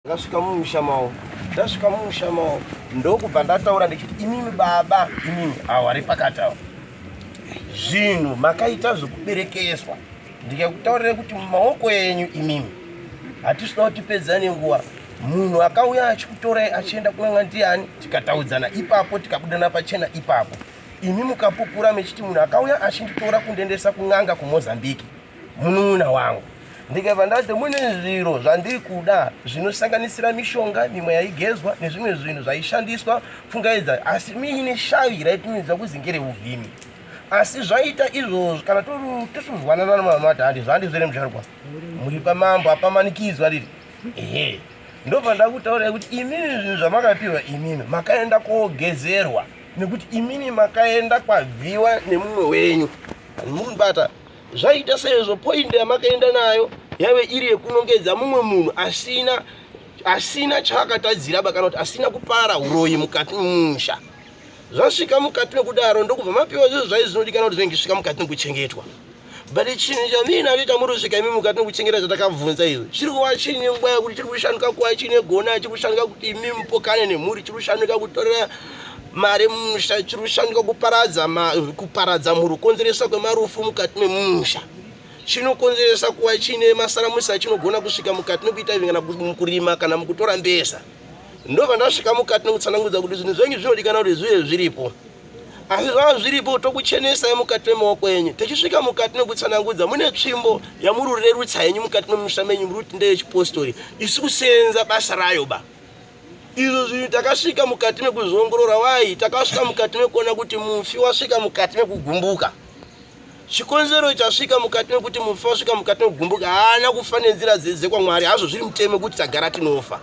Ndasvika mumushamao ndokubva ndataura ndichiti imimi baba imimi vari pakati avo zvinhu makaita zvokuberekeswa ndikakutaurira kuti mumaoko enyu imimi hatisida kuti tipedzane nguva. Munhu akauya achikutorai achienda kunanga ndiani tikataudzana ipapo tikabudana pachena ipapo. Imi mukapupura mechiti munhu akauya achinditora kundendesa kun'anga kuMozambique munun'una wangu. Ndikabva ndati mune zviro zvandiri kuda zvinosanganisira mishonga mimwe yaigezwa nezvimwe zvinhu zvaishandiswa pfungaidza, asi muine shavi raitumidza kuzi ngereuvhimi. Asi zvaita izvozvo kana tosuzwanana namamata handi zvandizvere musharukwa muri pamambo apamanikidzwa riri ndobva ndakutaurirai kuti imini zvinhu zvamakapiwa imimi makaenda koogezerwa nekuti imini makaenda kwabviwa nemumwe wenyu muribata. Zvaita sezvo poindi yamakaenda nayo yave iri yekunongedza mumwe munhu asina chaakatadziraba kana kuti asina kupara uroyi mukati mumusha. Zvasvika mukati mekudaro ndokubva mapiwa zvinhu zvaizvinodikana kuti zvengisvika mukati mekuchengetwa. But chinhu chamii nachoita murusvika imi mukati mekuchengeta chatakabvunza izvo chiri kuva chine nguva yakuti chiri kushanduka kuva chine gona, chiri kushanduka kuti imi mupokane nemhuri, chiri kushanduka kutorera mari mumusha, chiri kushanduka kuparadza mhuri, konzeresa kwemarufu mukati memusha, chinokonzeresa kuva chine masaramusa chinogona kusvika mukati mekuita izvi kana mukurima kana mukutora mbesa. Ndobva ndasvika mukati nekutsanangudza kuti zvinhu zvenyu zvinodikana kuti zvive zviripo. Asi zvava zviripo tokuchenesai mukati memaoko enyu. Tichisvika mukati nekutsanangudza mune tsvimbo yamururerutsa henyu mukati memusha menyu muri kuti ndeyechipostori isi kusenza basa rayo ba. Izvo zvinhu takasvika mukati mekuzongorora wai takasvika mukati mekuona kuti mufi wasvika mukati mekugumbuka. Chikonzero chasvika mukati mekuti mufi wasvika mukati mekugumbuka haana kufa nenzira dzekwaMwari, hazvo zviri mutemo kuti tagara tinofa.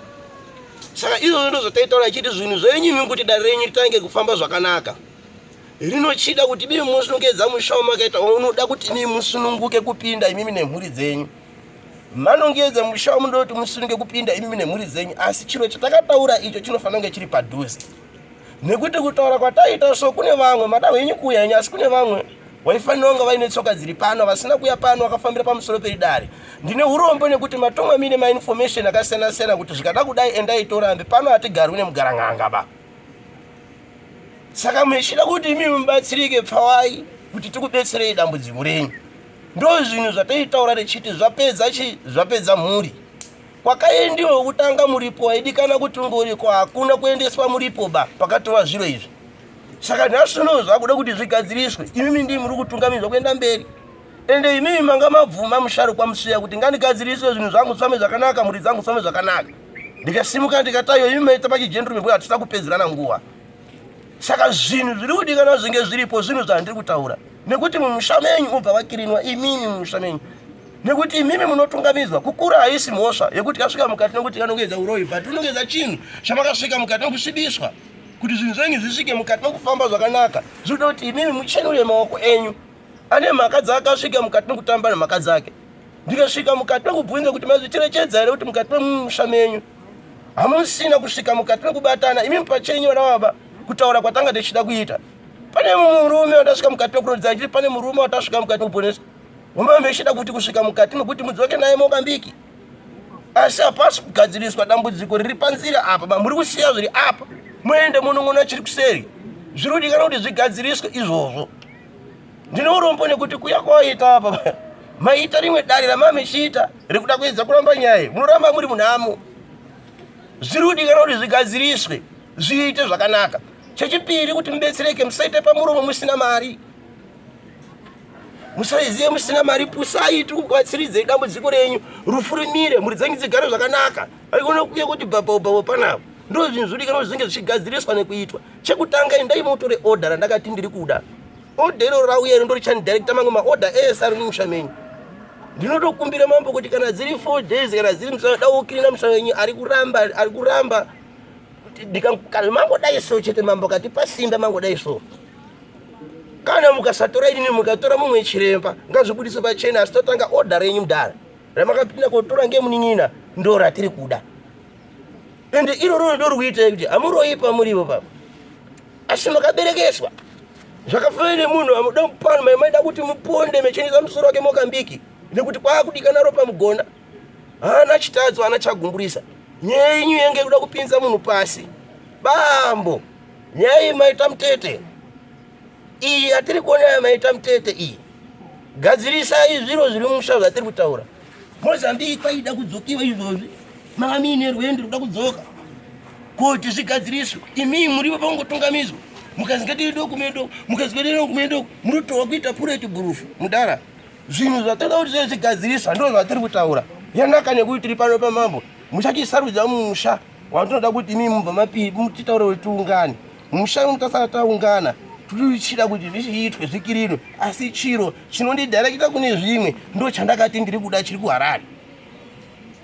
Saka izvo ndozvotaitaura chiti zvinhu zvenyu kuti dare renyu ritange kufamba zvakanaka. Rinochida kuti imi musunungedza musha wamakaita unoda kuti imi musununguke kupinda imimi nemhuri dzenyu. Manongedza musha wamunoti musununge kupinda imimi nemhuri dzenyu, asi chiro chatakataura icho chinofanira kunge chiri padhuze. Nekuti kutaura kwataita so kune vamwe mada wenyu kuuya henyu, asi kune vamwe waifanira kunge vaine tsoka dziri pano vasina kuya pano vakafambira pamusoro peridare. Ndine urombo nekuti matomwa mine mainformation akasiyana-siyana kuti zvikada kudai endai torambe pano hatigarwi nemugarang'anga ba. Saka muchida kuti imi mubatsirike pfawai kuti tikubetserei dambudziko renyu. Ndo zvinhu zvataitaura richiti zvapedza mhuri. Kwakaendiwa kutanga muripo waidikana kuti ngoriko hakuna kuendeswa muripo ba pakatova zviro izvi. Saka nhasvino zvakuda kuti zvigadziriswe, imimi ndii muri kutungamidzwa kuenda mberi. Ende imimi manga mabvuma musharukwa musiya kuti ngandigadziriswe zvinhu zvangu zvifambe zvakanaka, mhuri dzangu dzifambe zvakanaka. Ndikasimuka ndikatayo imimi maita pachigentleman bwe hatisina kupedzerana nguva. Saka zvinhu zviri kudikana zvinge zviripo zvinhu zvandiri kutaura. Nekuti mumusha menyu mubva vakirinwa imimi mumusha menyu. Nekuti imimi munotungamidzwa kukura haisi mhosva yekuti kasvika mukati nekuti kanongedza uroyi, but unongedza chinhu chamakasvika mukati nekusvibiswa. Kuti zvinhu zvenyu zvisvike mukati nekufamba zvakanaka, zvinoda kuti imimi muchenure maoko enyu. Ane mhaka dzaakasvika mukati nekutamba nemhaka dzake. Ndikasvika mukati nekubvunza kuti mazvicherechedza here kuti mukati memusha menyu hamusina kusvika mukati nekubatana imimi pachenyu vana baba kutaura kwatanga tichida kuita. Pane murume watasvika mukati mekurodza achiti pane murume watasvika mukati mekuponesa. Wamambe ichida kuti kusvika mukati mekuti mudzoke naye Mozambique. Asi hapasi kugadziriswa dambudziko riri panzira apa, muri kusiya zviri apa. Muende munon'ona chiri kuseri. Zviri kudikana kuti zvigadziriswe izvozvo. Ndine urombo nekuti kuya kwaita apa maita rimwe dare ramamechiita rekuda kuedza kuramba nyaya, munoramba muri munhamo. Zviri kudikana kuti zvigadziriswe zviite zvakanaka. Chechipiri kuti mubetsereke, musaite pamuromo musina mari. Musaizive musina mari, pusai tikubatsiridzei dambudziko renyu rufurimire, mhuri dzenyu dzigare zvakanaka. Haikona kuye kuti bhabhabhabo panapo. Ndo zvinhu zvodikana kuti zvinge zvichigadziriswa nekuitwa. Chekutanga endai mutore order randakati ndiri kuda. Order iro rauya ndo richandirecta mamwe maorder ese ari mumusha menyu. Ndinotokumbira mambo kuti kana dziri 4 days kana dziri musada wokirina musha wenyu ari kuramba kana mambo dai so chete mambo kati pasimba mambo dai so. Kana mukasatora ini mukatora mumwe chiremba ngazvibudise pachena, asi totanga order renyu mudara ramakapinda kotora ngemunin'ina ndo ratiri kuda. Ende iro ndo rikuita kuti hamuroipa muripo papa, asi makaberekeswa. Zvakafanira munhu amuda mupano maida kuti muponde mechenesa musoro wake Mozambique nekuti kwaakudikana ropa mugona. Hana chitadzo hana chagumburisa. nyaya yenyu yange kuda kupinza munhu pasi. Bambo, nyaya yemaita mutete iyi atiri kuona yemaita mutete iyi, gadzirisai zviro zviri mumusha zvatiri kutaura. Mozambique paida kudzokiwa izvozvi, manga muine rwendo ruda kudzoka kuti zvigadziriswe. Imimi muripo pangotungamidzwa mukazingati dokumedo mukazingati dokumedo munotowa kuita pureti burufu mudara. Zvinhu zvatoda kuti zvigadziriswa ndo zvatiri kutaura. Yanaka nekuti tiri pano pamambo muchachisarudza musha watoda kuti imimi mubva mapiri mutitaure kuti tiungane. Musha mutasara taungana turichida kuti zvichiitwe zvikirino, asi chiro chinondidirekta kune zvimwe ndo chandakati ndiri kuda chiri kuHarare.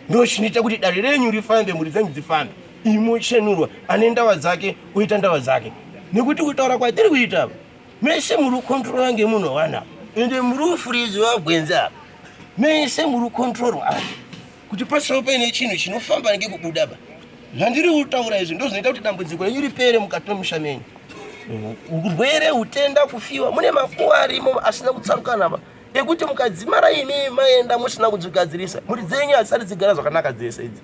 Ndo chinoita kuti dare renyu rifambe, mhuri dzenyu dzifambe. Imo chenurwa ane ndava dzake uita ndava dzake. Nekuti kutaura kwatiri kuita mese muri kontrola ngemunhu wana ende muri ufurizi wagwenza apa mese muri kontrolwa kuti pasawo paine chinhu chinofamba ngekubuda ba. Zvandiri kutaura izvi ndo zvinoita kuti dambudziko renyu ripere mukati memusha menyu. Urwere, utenda, kufiwa mune makuwa arimo asina kutsarukana ba ekuti mukadzimara imi maenda musina kudzigadzirisa mhuri dzenyu hadzisati dzigara zvakanaka dzese idzi.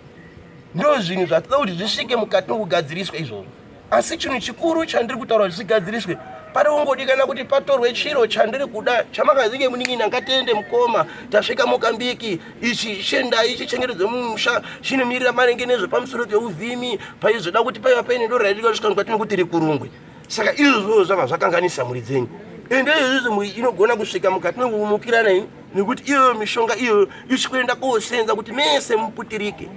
Ndo zvinhu zvatoda kuti zvisvike mukati mekugadziriswa izvozvo. Asi chinhu chikuru chandiri kutaura zvigadziriswe pari kungodikana kuti patorwe chiro chandiri kuda chamakazinge muningina ngatiende mukoma tasvika Mozambique ichi chenda ichi chengeredzo mumusha chinomirira maringe nezvepamusoro peuvhimi paizoda kuti paiva paine doro raidika kusvika mukati mekuti rikurungwe. Saka izvozvo zvava zvakanganisa mhuri dzenyu ende izvozvo mhuri inogona kusvika mukati mekumukirana ini nekuti iyo mishonga iyo ichikuenda kosenza kuti mese muputirike.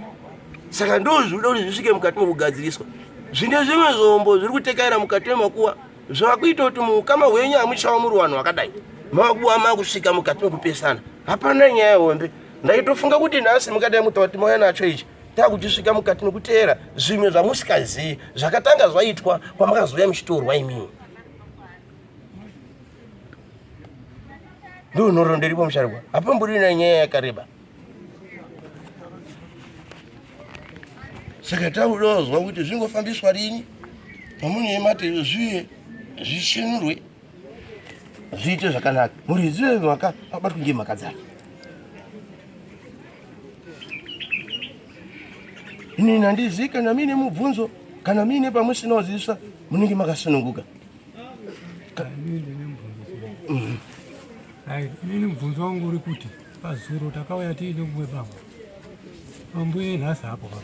Saka ndo zvinoda kuti zvisvike mukati mekugadziriswa. Zvine zvimwe zvombo zviri kutekaira mukati memakuwa zvakuita kuti mukama hwenyu hamuchawa muri vanhu vakadai makuwa makusvika mukati mekupesana. Hapana nyaya hombe. Ndaitofunga kuti nhasi mukadai mutaura kuti mauya nacho ichi takuchisvika mukati mekuteera zvimwe zvamusingazivi zvakatanga zvaitwa kwamakazouya muchitorwa imimi. Ndo nhoroondo ndiripo musharukwa. Hapamburi nyaya yakareba. Saka taudozwa kuti zvingofambiswa rini pamunoemate zviye zvichenurwe zviite zvakanaka. Mhuri dzive mhaka abatwa ngemhaka dzake. Inini handizivi kana muine mubvunzo kana muine pamusinaoziviswa munenge makasununguka. Inini mubvunzo wangu uri kuti pazuro takauya tiine mumwe pamwe nhasi apo papa.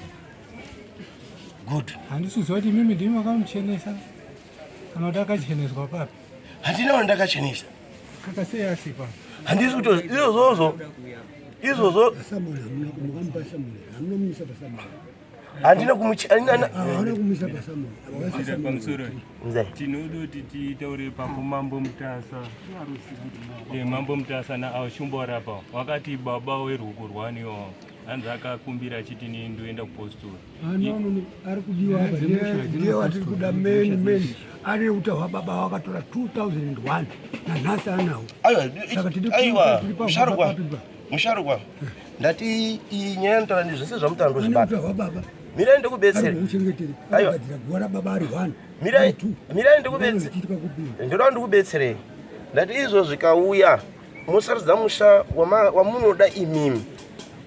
Good. Handisiziva kuti mimi ndimi makamuchenesa kana kuti akacheneswa papi. Handina wandakachenesa. Kakasei asi papa. Handisi kuti izvozvo handina kumuchenesa. Pamusoro tinoda kuti titaure mambo Mutasa. Mambo Mutasa naashumba rapa wakati baba weruoko rwaniwo hanzi akakumbira achiti ndoenda kupostora. Ari kudiwa hapa ndiye watiri kuda meni ari utawa baba wakatora 2001 na nhasi anawo. Aiwa musharukwa ndati inyaya ndotaura ndi zvese zvamutaura ndozvibata. Mirai ndikubetsere. Aiwa gwara baba ari 1. Mirai ndikubetsere. Ndoda ndikubetsere. Ndati izvo zvikauya musarudza musha wamunoda imimi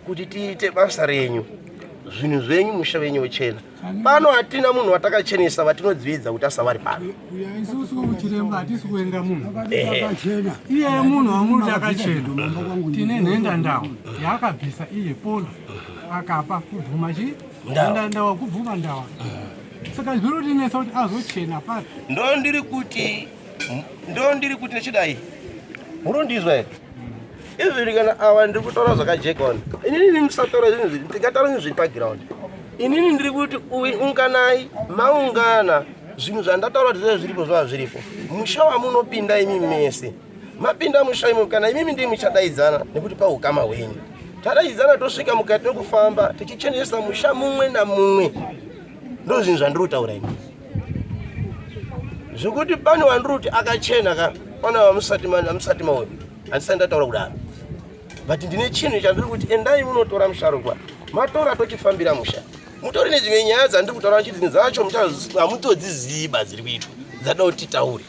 kuti tiite basa renyu zvinhu zvenyu musha wenyu uchena. Pano hatina munhu watakachenesa watinodzidza kuti asavari pano. Isusu chiremba hatisi kuenda munhu iye munhu wamuti akachena. Tine nhenda ndau yaakabvisa iye pondo akapa kubvuma chi ndawa kubvuma ndawa. Saka zvinotinesa kuti azochena pati. Ndo ndiri kuti nechidai murundizwa here izvi kana awa ndiri kutaura zvakajeka wani. Inini musataura zvinhu zviri tikataura zvinhu zviri paground. Inini ndiri kuti unganai maungana zvinhu zvandataura kuti zvese zviripo zvava zviripo. Musha wamunopinda imimi mese mapinda musha imo kana imimi ndimi muchadaidzana nekuti paukama hwenyu tadaidzana tosvika mukati mekufamba tichichenesa musha mumwe namumwe. Ndo zvinhu zvandiri kutaura ini zvekuti pane wandiri kuti akachena ka pana wamusati maoni handisati ndataura kudaro. But ndine chinhu chandiri kuti endai munotora musharukwa matora tochifambira musha. Mutori nedzimwe nyaya dzandiri kutaura chiti dzacho hamutodziziba dziri kuitwa dzada kuti titaure.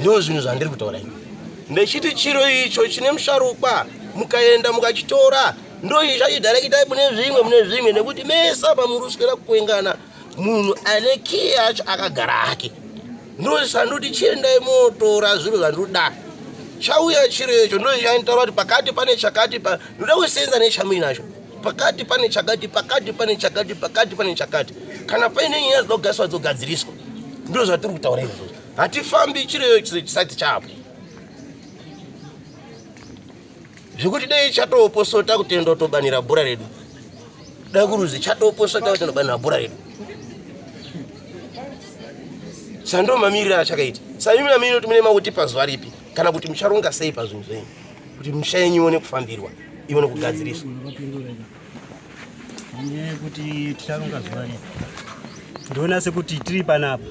Ndo zvinhu zvandiri kutaura ini. Ndechiti chiro icho chine musharukwa mukaenda mukachitora ndo ichachidarekita mune zvimwe nekuti mesa pamuruswera kukwengana munhu ane acho akagara ake ndosandoti chiendai motora zviro zvandoda chauya chirecho ndo chantaura kuti pakati pane chakati ndoda kusenza nechamui nacho pakati pane chakati pakati pane chakati pakati pane chakati kana paine nyaya dzinogariswa dzogadziriswa ndo zvatiri kutaura izvozvo hatifambi chirecho chisati chapo zvekuti dai chatoposota kuti ndotobanira bhora redu dai kuruzi chatoposota kuti ndobanira bhora redu sando mamirira achakaita samimira mino tumine makuti pazuva ripi kana kuti mucharonga sei pazvinhu zvenyu kuti musha yenyu ione kufambirwa ione kugadziriswa nyaya yekuti ticharonga zuva ripi ndoona sekuti tiri panapa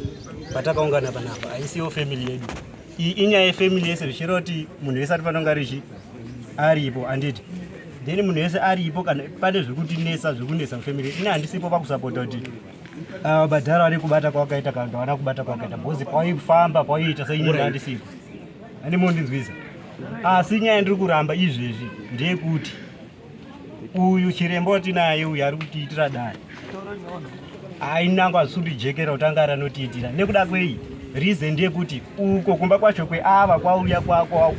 patakaungana panapa haisiyo family yedu iyi inyaya yefamily yese zvichireva kuti munhu wese atifanonga richi aripo handiti then munhu wese aripo kana pane zvekutinesa zvekunesa mufamily ina handisipo pakusapota kuti badhara vari kubata kwakaita kana kuti havana kubata kwakaita bhozi pawaifamba pawaiita seinyika handisipo handimondinzwisa asi nyaya ndiri kuramba izvezvi ndeyekuti uyu chiremba watinaye uyu ari kutiitira dai ainangwa zvisundijekera kuti anga aranotiitira nekuda kwei reason ndeyekuti uko kumba kwacho kweava kwauya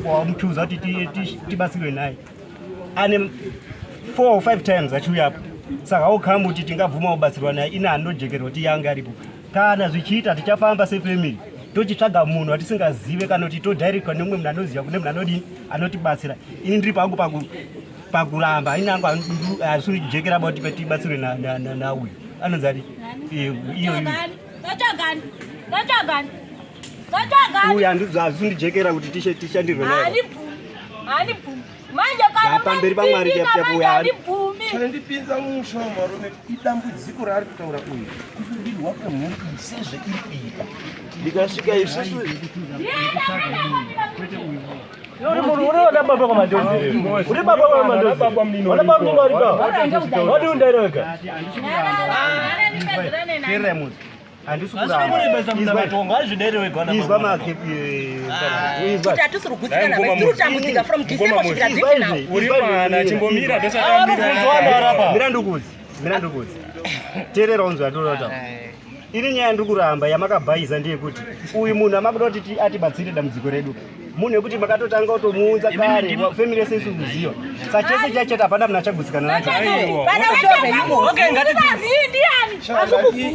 kwamuchuza kuti tibatsirwe naye ane 4 or 5 times achiuyapo saka aukamba kuti tingabvuma kubatsirwa naye ina anojekerwa kuti yanga aripo kana zvichiita tichafamba sefamily tochitsvaga munhu atisingazive kana kuti todirectwa nemumwe munhu anoziva kune munhu anodini anotibatsira ini ndiri pangu pakuramba inangwa asundijekera ba kuti tibatsirwe nauyu anonzati uyu handizvazundijekera kuti tishandirwe naye pamberi pamwari chandipinza mumusha wamarume idambudziko raari kutaura uyu kudirwa kwemhuri sezve iri kuita ndikasvika isusu unoda baba kwamadhozi uri baba kwamadhozi wada baba mlino waripa wadi undireka teremus mirandukudzi teerera unzwa atorota ini nyaya ndiri kuramba yamakabhayiza ndeyekuti uyu munhu amakuda kuti atibatsire dambudziko redu munhu wekuti makatotanga kutomuunza kare family yese isi kuziva saka chese chacheta hapana munhu achagutsikana nacho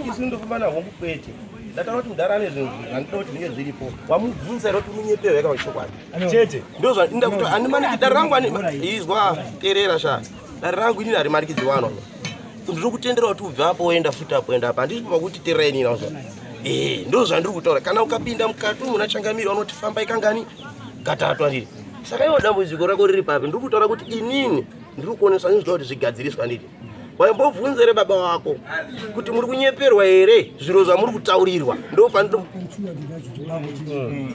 isindofamba nahongu kwete ndataura kuti mudhara ane zvinhu zvandinoda kuti zvinge zviripo wamubvunza ira kuti munyepewo yakawa chokwadi chete ndo zvandinda kuti handimaniki dare rangu izwa teerera sha dare rangu inini harimanikidziwanwa ndiri kutendera kuti ubve apo woenda futi apo enda apa handisi pakuti teereni nazvo ndo zvandiri kutaura kana ukapinda mukati munhu achangamiri vanoti fambai kangani katatu andiri saka iwo dambudziko rako riri papi ndiri kutaura kuti inini ndiri kuoneswa nizvida kuti zvigadziriswa nditi waimbobvunzere baba vako kuti muri kunyeperwa here zviro zvamuri kutaurirwa ndo pando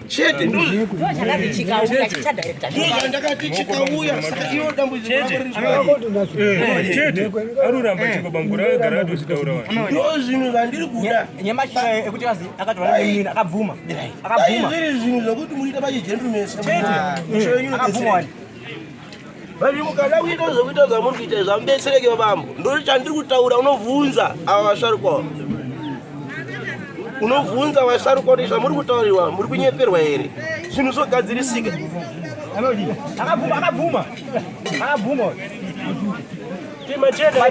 chete ndozvandakati chikauya saka iwo dambudziko aruramba chikobangura agara adozvitaura ndo zvinhu zvandiri kuda ekuti azi akati akabvuma zviri zvinhu zvokuti muita pachigentlemanship akabvuma vari mukada kuita zvokuita zvamuri kuita zvamubetsereke vambo ndori chandiri kutaura unobvunza ava vasharukwa unobvunza vasharukwa kuti zvamuri kutaurirwa muri kunyeperwa here zvinhu zvogadzirisika akabvuma timachete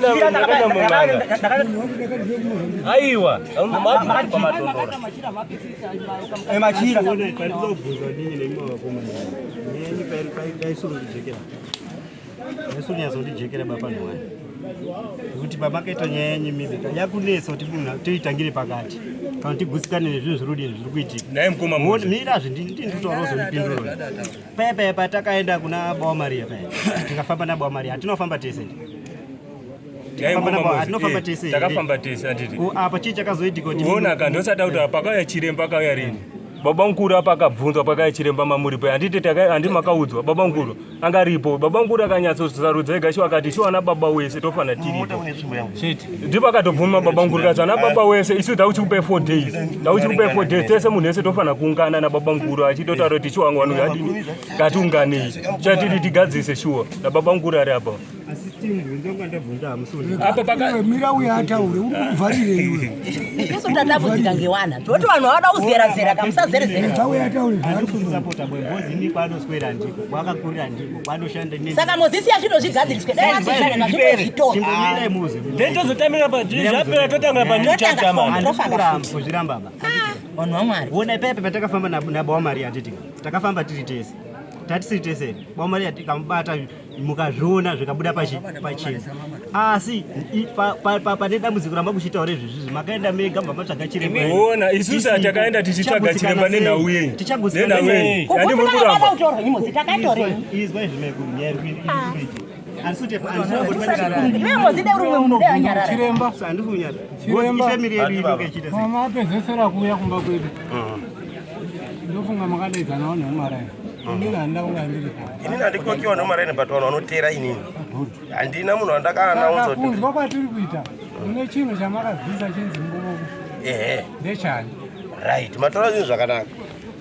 aiwa machira yaisonyazondijekera bapa newani nekuti pamakaita nyaya yenyimibika yakunesa kuti munhu toitangire pakati kana tigutsikane nezvinhu zvirudi zviri kuitika mira zvindindirikutaura uzondipindurwa paya patakaenda kuna baba maria paya tikafamba nababa maria hatinofamba tese hatinofamba tese takafamba tese atiti apa chii chakazoitika kuti ona kandosada kuti pakauya chiremba akauya rini baba mukuru apa akabvunzwa pakauya chiremba mamuripo handi makaudzwa baba mukuru angaripo baba mukuru akanyatsosarudza ega shiwa akati shiwana baba wese tofana tiripo ndipo akatobvuma baba mukuru kati ana baba wese isu tauchikupai 4 days tese munhu wese tofana kuungana nababa mukuru achitotaura kuti shiwangu wanu yadini ngatiunganei chatiti tigadzise shuwa nababa mukuru ari apa mira uya ataure urikuvharire iwe isu tatabudzika ngewana toti vanhu vada kuzerazera kamusazerezera tauya ataure saka mozisi yazvinozvigadziriswe dai vazvizvanazvitozvitora ndozotamira zvapera totanga panichachama vanhu vamwari ona ipepe patakafamba nababa Maria atitika takafamba tiri tese tatisiri tese baba Maria tikamubata mukazviona zvikabuda pachena asi pane dambudziko ramba kuchitaura izvizvi makaenda mega mamatsvaga chirembaona isusu hatakaenda tichitsvaga chiremba nenhau yeyi yani muri kuramba izwa izvimekunyaya mama apedzesera kuuya kumba kwedu ndofunga makadaidzanawo neumaraini inini handanga ndiri inini handikokiwa neumaraini but vanhu vanotera inini handina munhu wandakanaunzwa kwatiri kuita une chinhu chamakabvisa chinzi mbovoko ndechani right mataura zvinhu zvakanaka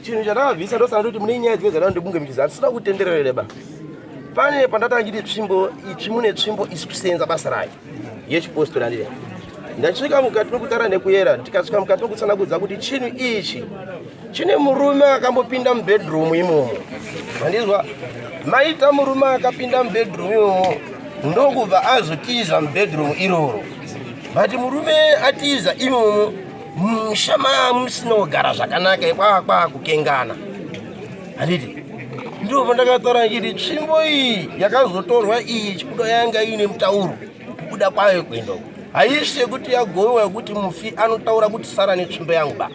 chinhu chandakabvisa ndosana kuti mune nyaya dzimwe dzada ndibunge michiza handisina kutenderereba pane pandatanga nditi tsvimbo itsvi mune tsvimbo isi kusenza basa rayo yechipostori handire ndachisvika mukati mekutara nekuyera tikasvika mukati mekutsanangudza kuti chinhu ichi chine murume akambopinda mubedroom imomo handizwa maita murume akapinda mubedroom imomo ndokubva azotiza mubedroom iroro but murume atiza imomo musha musina kugara zvakanaka kwakwa kukengana handiti ndipo pandakataura chiti tsvimbo iyi yakazotorwa iyi chibudo yanga ine mutauro kubuda kwayo kuendoko haisi yekuti yagoiwa yekuti mufi anotaura kuti sara netsvimbo yangu ba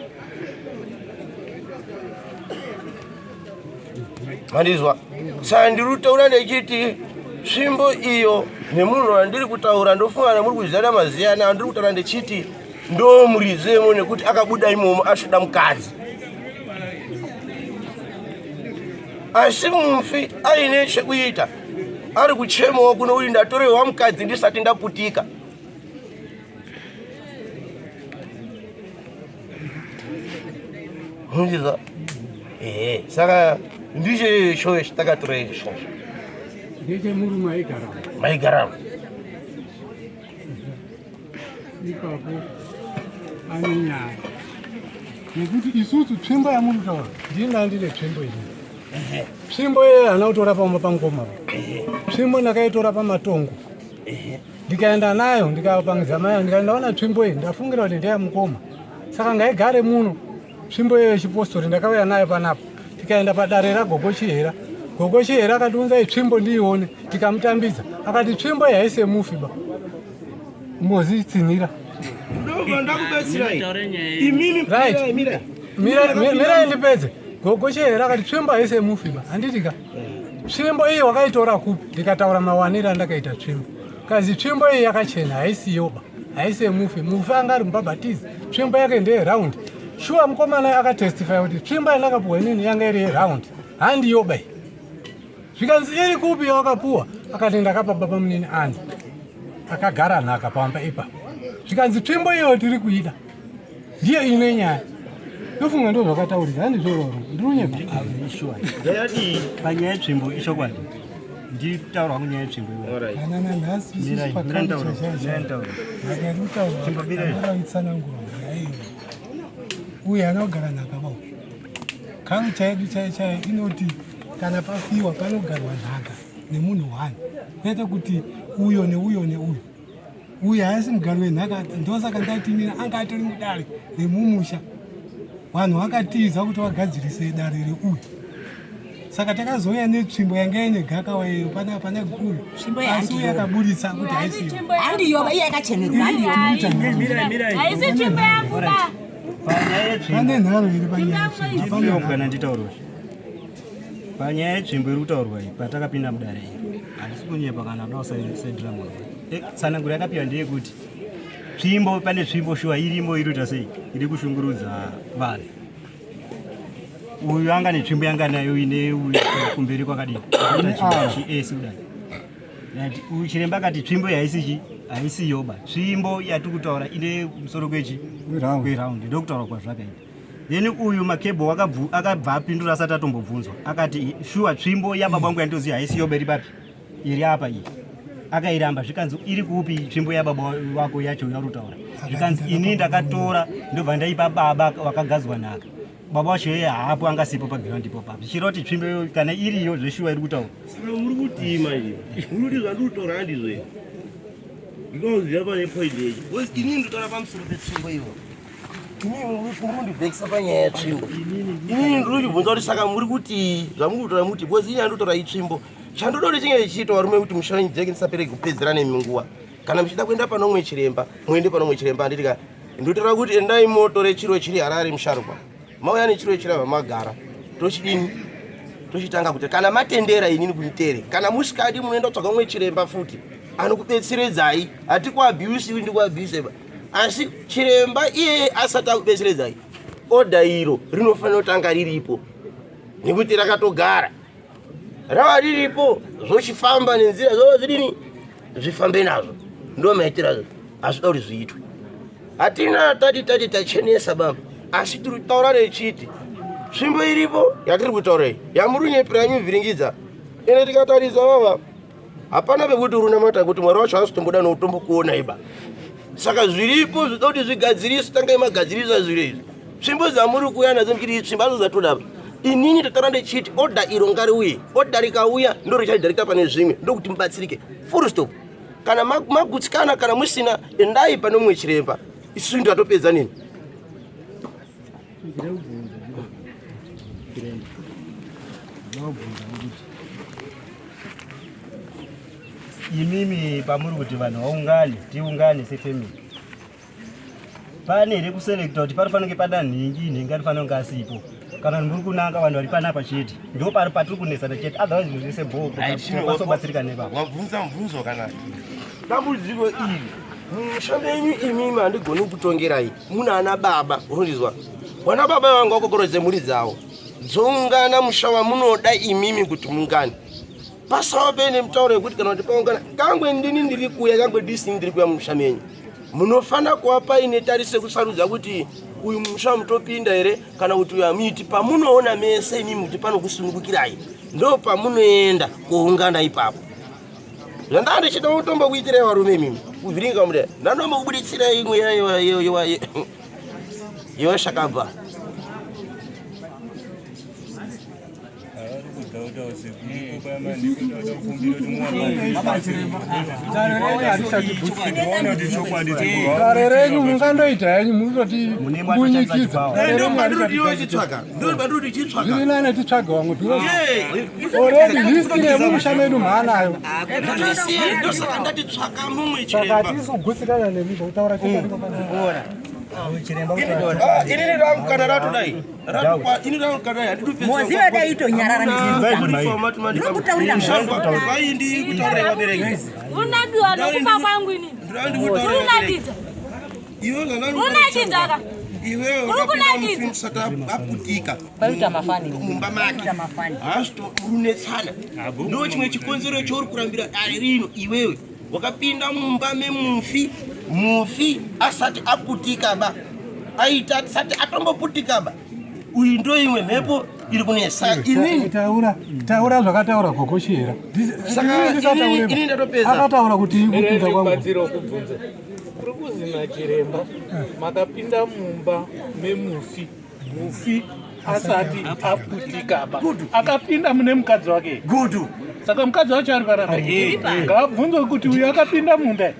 mandizwa saka ndiri kutaura ndechiti tsvimbo iyo nemunhu wandiri kutaura ndofunga nemuri kuziyana maziyana andiri kutaura ndechiti ndomurizemo nekuti akabuda imomo asvoda mukadzi asi mufi aine chekuita ari kuchemawo kuno uyu ndatorerwa mukadzi ndisati ndaputika mundiza saka ndiche shoyo chitakatora izvo ndechemurume maigaramo ipapo ane nyaya nekuti isusu tsvimbo yamuri kutaura ndinga ndine tsvimbo iyi tsvimbo iyoyo hana kutora pamwe pangoma tsvimbo ndakaitora pamatongo ndikaenda nayo ndikapangidza mayo ndikaendaona tsvimbo iyi ndafungira kuti ndeyamukoma saka ngaigare muno tsvimbo iyoyo chipostori ndakauya nayo panapa tikaenda padare ragogo chihera gogo chihera akatiunzai tsvimbo ndiione tikamutambidza akati tsvimbo iyi haise mufiba mozitsinira mirai ndipedze gogo chihera akati tsvimbo haise mufiba handitika tsvimbo iyi wakaitora kupi ndikataura mawanire andakaita tsvimbo kazi tsvimbo iyi yakachena haisiyoba haise mufi anga ari mubhabhatizi tsvimbo yake ndeyeraundi shuwa mukomana akatestifya kuti tsvimbo yandakapuwa inini yanga iri yeraundi handiyoba iyi zvikanzi iri kupi yawakapuwa akati ndakapa baba munini anzi akagara nhaka pamba ipapo zvikanzi tsvimbo iyo tiri kuida ndiye ine nyaya ndofunga ndo zvakataurika handizvororo ndirunyeba yati panyaya yetsvimbo ishokwadi nditaurwa kunyaya yetsvimbo anana nhasi isusupaaaitsanangura uye ana kugara nhaka vao kangu chaidu chaichai inoti kana pafiwa panogarwa nhaka nemunhu hwani kwete kuti uyo neuyo neuyo uye haisi mugaro wenhaka ndosaka ndaitinina anga atori mudare remumusha vanhu vakatiza kuti vagadzirise dare reuyu saka takazouya netsvimbo yanga ine gakawa iyo pana uyu asi uye akaburitsa kuti handiyoba iye yakachenerwa haisi tsvimbo yangu ba pane nharo iri panyaya yetsvimbo nditaurwa panyaya yetsvimbo iri kutaurwa iyi patakapinda mudare iyi handisi kunyepa kana dao sedhirama tsananguro yakapiwa ndeyekuti tsvimbo pane tsvimbo shuwa irimo iriita sei iri kushungurudza vanhu uyu anga netsvimbo yanga nayo ine kumberi kwakadini chiesi kudai uyu chiremba akati tsvimbo haisi yoba tsvimbo yatiri kutaura ine musoro kweraundi ndokutaura kwazvakaita then uyu makebho akabva apindura asati atombobvunzwa akati shuwa tsvimbo yababa wangu yandoziva haisi yoba iri papi iri apa iyi akairamba zvikanzi iri kupi tsvimbo yababa wako yacho yarutaura zvikanzi ini ndakatora ndobva ndaipa baba wakagadzwa nhaka baba wacho yeye haapo angasipo paground ipo papo zvichiroti tsvimbo iyo kana iriyo zveshuwa iri kutaura muri kutima izvi muri zvandiutora handizve ndinoziva pane point yechi inini ndotaura pamusoro petsvimbo ivo inini murikundivhekisa panyaya yatsvimbo inini ndiri kubvunza kuti saka muri kuti zvamuri kutora muti bcause ini handotora itsvimbo chandoda kuti chinge chichiita varume kuti mushanyi dzeke ndisapereke kupedzera neminguva kana muchida kuenda panomwe chiremba muende panomwe chiremba handitika ndotaura kuti endai motore chiro chiri Harare musharukwa mauya nechiro chiri vamagara tochidini tochitanga kuti kana matendera inini kunitere kana musikadi munoenda kutsvaga umwe chiremba futi anokubetseredzai hatikuabhiusiwi ndikuabhiuseba asi chiremba iye asati akubetseredzai oda iro rinofanira kutanga riripo nekuti rakatogara rava riripo zvochifamba nenzira zvova zvidini zvifambe nazvo ndo maitirazvo azvida kuti zviitwe hatina tati tachenesa baba asi tiri kutaura nechiti tsvimbo iripo yatiri kutaurai yamuri nyepera nyuvhiringidza ene tikatarisa vava hapana pekuti urunamata kuti mwari wacho asitomboda noutombo kuona iba saka zviripo zvida kuti zvigadziriswe tangai magadzirisa zviro izvi tsvimbo dzamuri kuuya nadzo mukiti tsvimbo adzo dzatodaba inini tataura ndechiti oda iro ngariuye oda rikauya ndo richadharika pane zvimwe ndokuti mubatsirike full stop kana magutsikana kana musina endai pane mumwe chiremba isusu ndatopedza nini imimi pamuri kuti vanhu vaungane tiungane sefamily pane here kuselekta kuti panofanira kunge pana nhengi anofanira kunge asipo kana muri kunanga vanhu vari panapa chete ndo pari patiri kunesana chete otherwise munhu wese bhopasobatsirika nevavo wabvunza mubvunzo kana dambudziko iri mushambo yenyu imimi handigoni kutongerai muna ana baba unondizwa wana baba vanga vakokorodze mhuri dzavo dzoungana musha wamunoda imimi kuti mungane pasawo pene mutauro yekuti kana kuti paungana kangwe ndini ndiri kuya kangwe disini ndiri kuya mumusha menyu munofanira kuva paine tarise kusarudza kuti uyu musha mutopinda here kana kuti uyu hamiti pamunoona mese imimi kuti panokusunungukirai ndo pamunoenda kuungana ipapo zvandava ndichida kutombo kuitirai varume imimi kuvhiringa muda ndandombo kubuditsira imwe yewashakabva Gare renyu mungandoita henyu munototi bunyikidza zviri nane titsvaga vamwe already history yemumusha medu maanayo saka hatisi kugutsikana nemi kutaura inini ramukana ratodai moziva daitonyarara vaindi kutaurira vabereki unadiwa nokufa kwangu inini unadidza unadidza ka iweweusati aputika mumba make hasitourunetsana ndo chimwe chikonzero chouri kurambira dare rino iwewe wakapinda mumba mufi asati aputika ba aita asati atomboputika ba uyu ndo imwe mhepo iri kunesa inini taura zvakataura gogoshera inini ndatopedza akataura kuti kupinda kwangu kuri kuzina chiremba makapinda mumba memufi mufi asati aputika ba akapinda mune mukadzi wake gudu saka mukadzi wacho ari parapa ngabvunzwe kuti uyu akapinda munda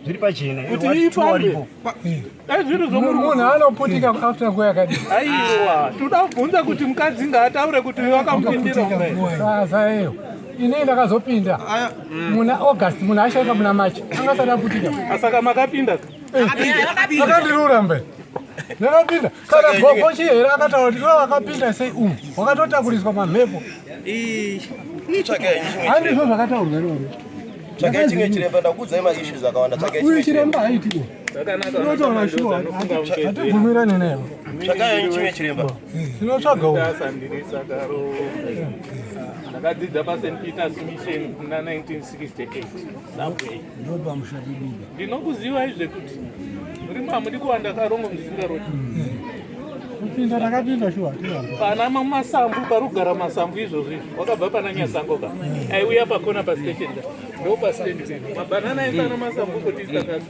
zviri pachena kuti ifambe zviro munhu anoputika after nguva yakadii aiwa toda kubvunza kuti mukadzi ngaataure kuti uyu akamupindira munda sasa iyo inei ndakazopinda muna august munhu ashaika muna machi angasati aputika saka makapinda akandirura mbe ndakapinda kana gogoshi here akataura kuti iwe wakapinda sei wakatotakuriswa mamhepo handizvo zvakataurwa nevaru tsvakai chimwe chiremba ndakuudzai maissues akawanda uyu chiremba haiti unotaura shuwa hatibvumirani nevo tsvakai chimwe chiremba tinotsvaga ndasandirisakaro ndakadzidza paSt Peter's Mission muna 1968 subway ndinokuziva izvekuti muri mamudi kuwanda karongo musingaroti kupinda ndakapinda shuwa pana masambu parugara masambu izvozvi wakabva pana nyasango ka aiuya pakona pastation ndo pasitendi penu. Mabanana esa namasambuko tisakazi.